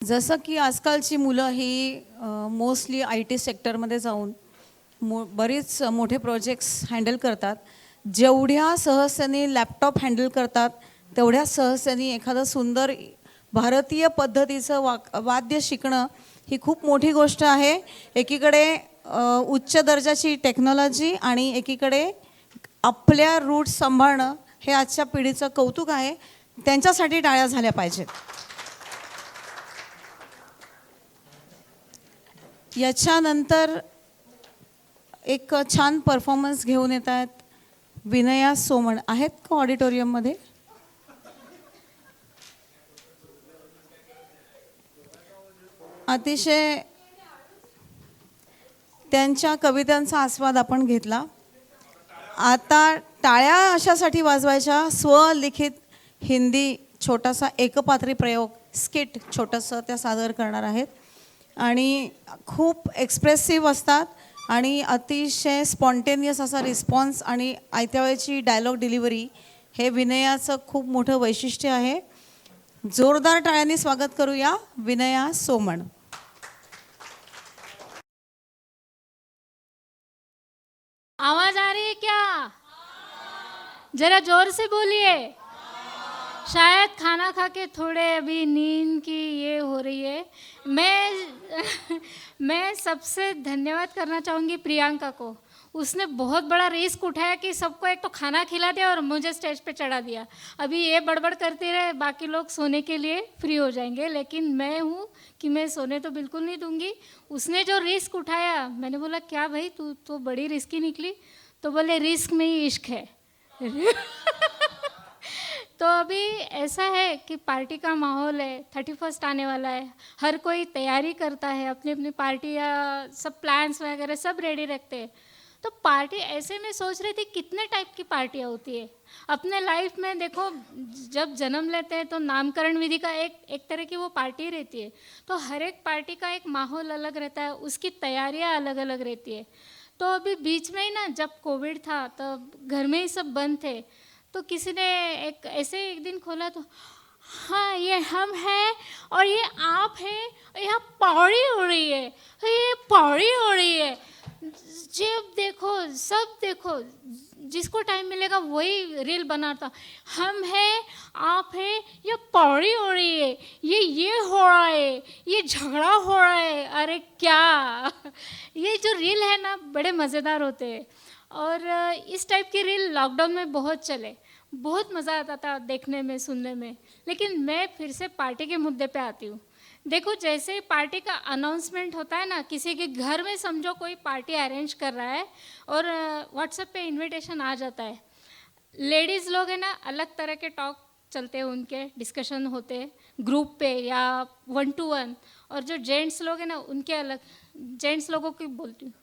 जसं की आजकालची मुलं ही मोस्टली IT सेक्टरमध्ये जाऊन बरीच मोठे प्रोजेक्ट्स हँडल करतात. जेवढ्या सहजतेने लॅपटॉप हँडल करतात तेवढ्या सहजतेने एखादं सुंदर भारतीय पद्धतीचं वाद्य शिकणं ही खूप मोठी गोष्ट आहे. एकीकडे उच्च दर्जाची टेक्नॉलॉजी आणि एकीकडे आपल्या रूट्स सांभाळणं हे आजच्या पिढीचं कौतुक आहे. त्यांच्यासाठी टाळ्या झाल्या पाहिजेत. याच्यानंतर एक छान परफॉर्मन्स घेऊन येत आहेत विनया सोमण. आहेत का ऑडिटोरियममध्ये? अतिशय त्यांच्या कवितांचा आस्वाद आपण घेतला. आता टाळ्या अशासाठी वाजवायच्या, स्वलिखित हिंदी छोटासा एकपात्री प्रयोग स्किट छोटंसं त्या सादर करणार आहेत आणि खूप एक्सप्रेसिव्ह असतात आणि अतिशय स्पॉन्टेनियस असा रिस्पॉन्स आणि आयत्या वेळेची डायलॉग डिलिव्हरी हे विनयाचं खूप मोठं वैशिष्ट्य आहे. जोरदार टाळ्यांनी स्वागत करूया विनया सोमण. आवाज आ रही है क्या? जरा जोर से बोलिए. शायद खाना खा के थोड़े अभी नींद की ये हो रही है. मैं सबसे धन्यवाद करना चाहूँगी प्रियंका को. उसने बहुत बड़ा रिस्क उठाया कि सबको एक तो खाना खिला दिया और मुझे स्टेज पे चढ़ा दिया. अभी ये बड़बड़ करती रहे, बाकी लोग सोने के लिए फ्री हो जाएंगे, लेकिन मैं हूँ कि मैं सोने तो बिल्कुल नहीं दूंगी. उसने जो रिस्क उठाया, मैंने बोला क्या भाई तू तो बड़ी रिस्की निकली. तो बोले रिस्क में ही इश्क है. तो अभी ऐसा है कि पार्टी का माहौल है, 31 आने वाला है, हर कोई तैयारी करता है, अपनी अपनी पार्टी या सब प्लान्स वगैरह सब रेडी रखते हैं. तो पार्टी ऐसे में सोच रही थी कितने टाइप की पार्टियाँ होती है अपने लाइफ में. देखो जब जन्म लेते हैं तो नामकरण विधि का एक तरह की वो पार्टी रहती है. तो हर एक पार्टी का एक माहौल अलग रहता है, उसकी तैयारियाँ अलग अलग रहती है. तो अभी बीच में ही ना जब कोविड था तब घर में ही सब बंद थे, तो किसी ने एक दिन खोला तो हाँ ये हम हैं और ये आप हैं और यहाँ पौड़ी हो रही है, ये पौड़ी हो रही है. जब देखो सब देखो, जिसको टाइम मिलेगा वही रील बनाता. हम हैं आप हैं, ये पौड़ी हो रही है, ये हो रहा है, ये झगड़ा हो रहा है. अरे क्या ये जो रील है ना बड़े मज़ेदार होते हैं. और इस टाइप की रील लॉकडाउन में बहुत चले, बहुत मज़ा आता था देखने में सुनने में. लेकिन मैं फिर से पार्टी के मुद्दे पे आती हूँ. देखो जैसे ही पार्टी का अनाउंसमेंट होता है ना, किसी के घर में समझो कोई पार्टी अरेंज कर रहा है और व्हाट्सएप पे इनविटेशन आ जाता है. लेडीज़ लोग हैं ना अलग तरह के टॉक चलते हैं, उनके डिस्कशन होते हैं ग्रुप पे या 1-to-1. और जो जेंट्स लोग हैं ना उनके अलग. जेंट्स लोगों की बोलती हूँ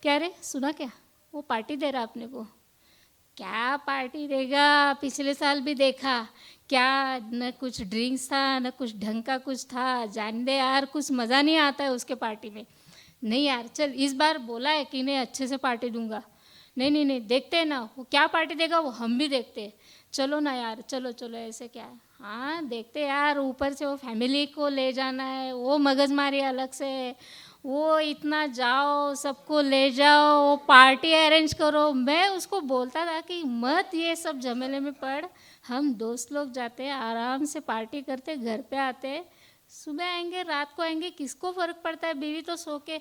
क्या रे सुना क्या वो पार्टी दे रहा अपने को. क्या पार्टी देगा, पिछले साल भी देखा क्या, न कुछ ड्रिंक्स था न कुछ ढंग का कुछ था. जान दे यार, कुछ मज़ा नहीं आता है उसके पार्टी में. नहीं यार चल इस बार बोला है कि नहीं अच्छे से पार्टी दूंगा. नहीं नहीं नहीं देखते हैं ना वो क्या पार्टी देगा, वो हम भी देखते हैं. चलो ना यार चलो चलो ऐसे क्या है. हाँ देखते यार, ऊपर से वो फैमिली को ले जाना है, वो मगजमारी अलग से है. वो इतना जाओ सबको ले जाओ, वो पार्टी अरेंज करो. मैं उसको बोलता था कि मत ये सब झमेले में पड़, हम दोस्त लोग जाते आराम से पार्टी करते, घर पे आते, सुबह आएंगे रात को आएंगे, किसको फ़र्क पड़ता है. बीवी तो सो के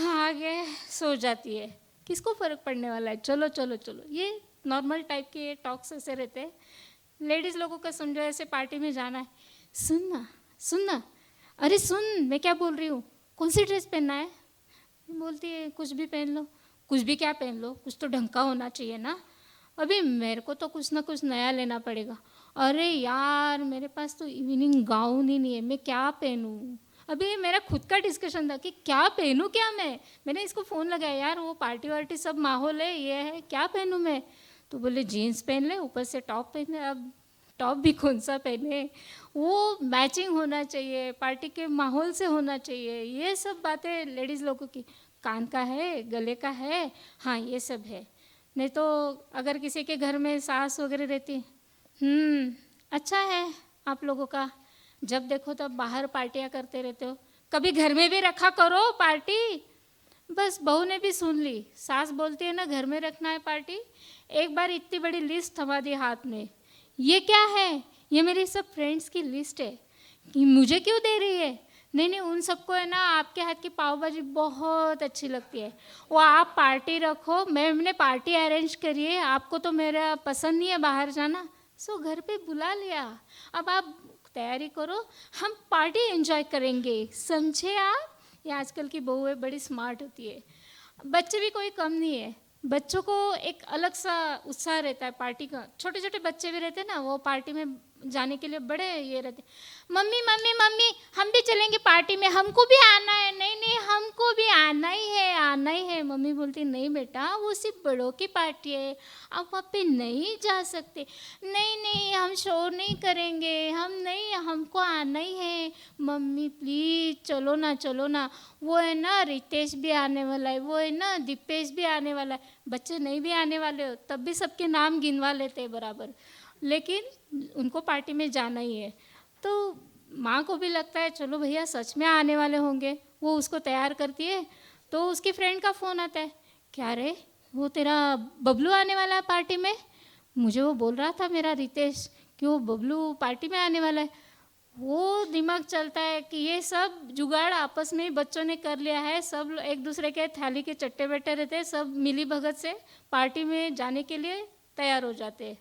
आगे सो जाती है, किसको फ़र्क पड़ने वाला है. चलो चलो चलो, ये नॉर्मल टाइप के ये टॉक्स ऐसे रहते हैं. लेडीज़ लोगों का समझो ऐसे पार्टी में जाना है. सुनना सुनना, अरे सुन मैं क्या बोल रही हूँ, कौन सी ड्रेस पहनना है. बोलती है कुछ भी पहन लो. कुछ भी क्या पहन लो, कुछ तो ढंग का होना चाहिए ना. अभी मेरे को तो कुछ ना कुछ नया लेना पड़ेगा. अरे यार मेरे पास तो इवनिंग गाउन ही नहीं है, मैं क्या पहनूँ. अभी मेरा खुद का डिस्कशन था कि क्या पहनूँ क्या मैंने इसको फ़ोन लगाया, यार वो पार्टी वार्टी सब माहौल है ये है, क्या पहनूँ मैं. तो बोले जीन्स पहन ले, ऊपर से टॉप पहन ले. अब टॉप भी कौन सा पहने, वो मैचिंग होना चाहिए, पार्टी के माहौल से होना चाहिए. ये सब बातें लेडीज़ लोगों की. कान का है, गले का है, हाँ ये सब है. नहीं तो अगर किसी के घर में सास वगैरह रहती, अच्छा है आप लोगों का, जब देखो तब बाहर पार्टियां करते रहते हो, कभी घर में भी रखा करो पार्टी। बस बहू ने भी सुन ली, सास बोलती है ना घर में रखना है पार्टी। एक बार इतनी बड़ी लिस्ट थमा दी हाथ में, ये क्या है, ये मेरी सब फ्रेंड्स की लिस्ट है, कि मुझे क्यों दे रही है। नहीं नहीं, उन सबको है ना आपके हाथ की पाव भाजी बहुत अच्छी लगती है, वो आप पार्टी रखो, मैंने पार्टी अरेंज करी है, आपको तो मेरा पसंद नहीं है बाहर जाना, सो घर पे बुला लिया, अब आप तैयारी करो, हम पार्टी एंजॉय करेंगे, समझे आप। ये आजकल की बहुएं बड़ी स्मार्ट होती है। बच्चे भी कोई कम नहीं है, बच्चों को एक अलग सा उत्साह रहता है पार्टी का। छोटे छोटे बच्चे भी रहते हैं ना, वो पार्टी में जाने के लिए बड़े ये रहते, मम्मी मम्मी मम्मी हम भी चलेंगे पार्टी में, हमको भी आना है। नहीं नहीं, हमको भी आना ही है, आना ही है। मम्मी बोलती नहीं बेटा, वो सिर्फ बड़ों की पार्टी है, आप वहाँ पे नहीं जा सकते। नहीं नहीं, हम शोर नहीं करेंगे, हम नहीं, हमको आना ही है। मम्मी प्लीज चलो ना, चलो ना, वो है ना रितेश भी आने वाला है, वो है ना दीपेश भी आने वाला है। बच्चे नहीं भी आने वाले हो तब भी सबके नाम गिनवा लेते हैं बराबर, लेकिन उनको पार्टी में जाना ही है। तो माँ को भी लगता है चलो भैया सच में आने वाले होंगे, वो उसको तैयार करती है। तो उसकी फ्रेंड का फ़ोन आता है, क्या रे वो तेरा बबलू आने वाला है पार्टी में, मुझे वो बोल रहा था मेरा रितेश कि वो बबलू पार्टी में आने वाला है। वो दिमाग चलता है कि ये सब जुगाड़ आपस में ही बच्चों ने कर लिया है, सब एक दूसरे के थाली के चट्टे बैठे रहते हैं, सब मिली भगत से पार्टी में जाने के लिए तैयार हो जाते हैं।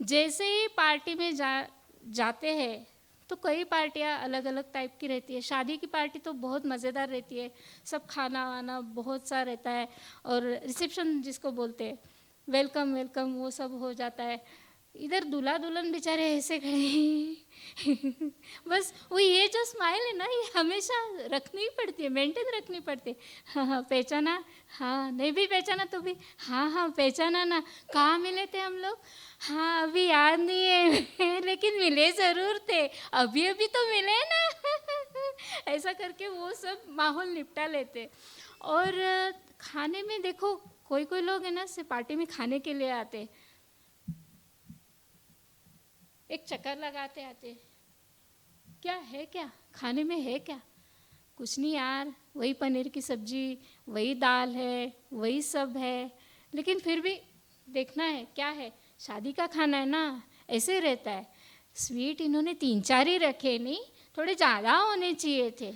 जैसे ही पार्टी में जाते हैं तो कई पार्टियाँ अलग अलग टाइप की रहती है। शादी की पार्टी तो बहुत मज़ेदार रहती है, सब खाना वाना बहुत सा रहता है, और रिसेप्शन जिसको बोलते हैं, वेलकम वेलकम वो सब हो जाता है। इधर दूल्हा दुल्हन बेचारे ऐसे खड़े बस वो ये जो स्माइल है ना, ये हमेशा रखनी ही पड़ती है, मेंटेन रखनी पड़ती है। हाँ हाँ पहचाना, हाँ नहीं भी पहचाना तो भी हाँ हाँ पहचाना ना, कहाँ मिले थे हम लोग, हाँ अभी याद नहीं है लेकिन मिले ज़रूर थे, अभी अभी तो मिले ना ऐसा करके वो सब माहौल निपटा लेते। और खाने में देखो, कोई कोई लोग है ना सिर्फ पार्टी में खाने के लिए आते, एक चक्कर लगाते आते, क्या है, क्या खाने में है क्या, कुछ नहीं यार, वही पनीर की सब्जी, वही दाल है, वही सब है, लेकिन फिर भी देखना है क्या है, शादी का खाना है ना, ऐसे रहता है। स्वीट इन्होंने 3-4 ही रखे, नहीं थोड़े ज़्यादा होने चाहिए थे,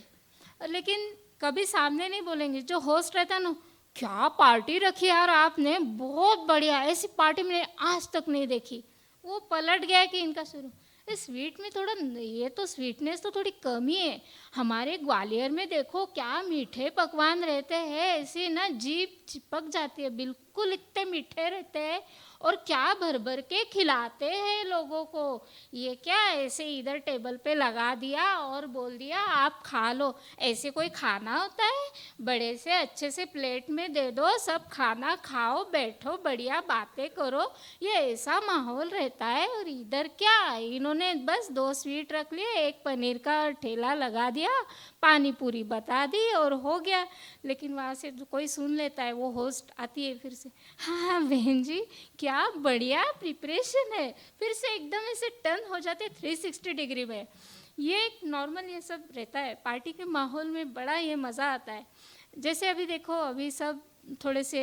लेकिन कभी सामने नहीं बोलेंगे। जो होस्ट रहता है ना, क्या पार्टी रखी यार आपने, बहुत बढ़िया, ऐसी पार्टी मैंने आज तक नहीं देखी। वो पलट गया कि इनका शुरू, इस स्वीट में थोड़ा, ये तो स्वीटनेस तो थोड़ी कमी है, हमारे ग्वालियर में देखो क्या मीठे पकवान रहते हैं, ऐसी ना जीभ चिपक जाती है, बिल्कुल इतने मीठे रहते हैं, और क्या भर भर के खिलाते हैं लोगों को। ये क्या ऐसे इधर टेबल पे लगा दिया और बोल दिया आप खा लो, ऐसे कोई खाना होता है, बड़े से अच्छे से प्लेट में दे दो, सब खाना खाओ, बैठो, बढ़िया बातें करो, ये ऐसा माहौल रहता है। और इधर क्या, इन्होंने बस 2 स्वीट रख लिए, एक पनीर का ठेला लगा दिया, पानी पूरी बता दी और हो गया। लेकिन वहाँ से कोई सुन लेता है, वो होस्ट आती है फिर से, हाँ बहन जी क्या बढ़िया प्रिपरेशन है, फिर से एकदम ऐसे टर्न हो जाते 360 डिग्री में। ये एक नॉर्मल ये सब रहता है पार्टी के माहौल में, बड़ा ये मज़ा आता है। जैसे अभी देखो, अभी सब थोड़े से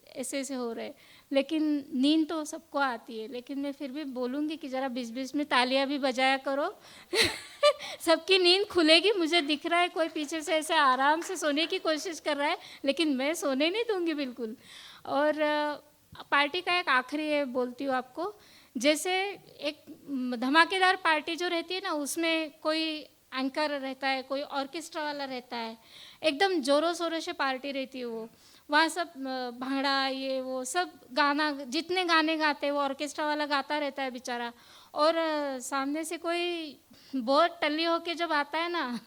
ऐसे ऐसे हो रहे, लेकिन नींद तो सबको आती है, लेकिन मैं फिर भी बोलूँगी कि ज़रा बीच बीच में तालियां भी बजाया करो सबकी नींद खुलेगी। मुझे दिख रहा है कोई पीछे से ऐसे आराम से सोने की कोशिश कर रहा है, लेकिन मैं सोने नहीं दूंगी बिल्कुल। और पार्टी का एक आखिरी है बोलती हूँ आपको, जैसे एक धमाकेदार पार्टी जो रहती है ना, उसमें कोई एंकर रहता है, कोई ऑर्केस्ट्रा वाला रहता है, एकदम ज़ोरों शोरों से पार्टी रहती है वो, वहाँ सब भांगड़ा ये वो सब गाना, जितने गाने गाते हैं वो ऑर्केस्ट्रा वाला गाता रहता है बेचारा। और सामने से कोई बहुत टल्ली होके जब आता है ना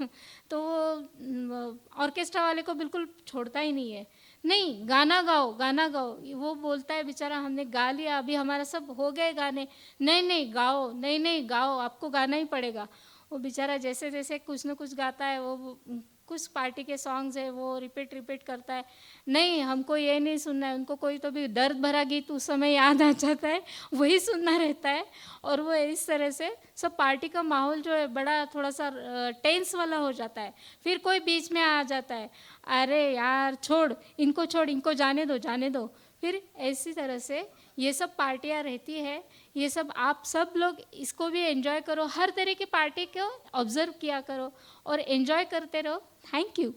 तो वो ऑर्केस्ट्रा वाले को बिल्कुल छोड़ता ही नहीं है, नहीं गाना गाओ गाना गाओ। वो बोलता है बेचारा हमने गा लिया, अभी हमारा सब हो गए गाने, नहीं नहीं गाओ, नहीं नहीं गाओ, आपको गाना ही पड़ेगा। वो बेचारा जैसे जैसे कुछ न कुछ गाता है, वो कुछ पार्टी के सॉन्ग्स है वो रिपीट करता है, नहीं हमको ये नहीं सुनना है, उनको कोई तो भी दर्द भरा गीत उस समय याद आ जाता है, वही सुनना रहता है। और वो इस तरह से सब पार्टी का माहौल जो है बड़ा थोड़ा सा टेंस वाला हो जाता है। फिर कोई बीच में आ जाता है, अरे यार छोड़, इनको जाने दो। फिर ऐसी तरह से ये सब पार्टियाँ रहती है। ये सब आप सब लोग इसको भी एंजॉय करो, हर तरह की पार्टी को ऑब्जर्व किया करो और एंजॉय करते रहो। Thank you.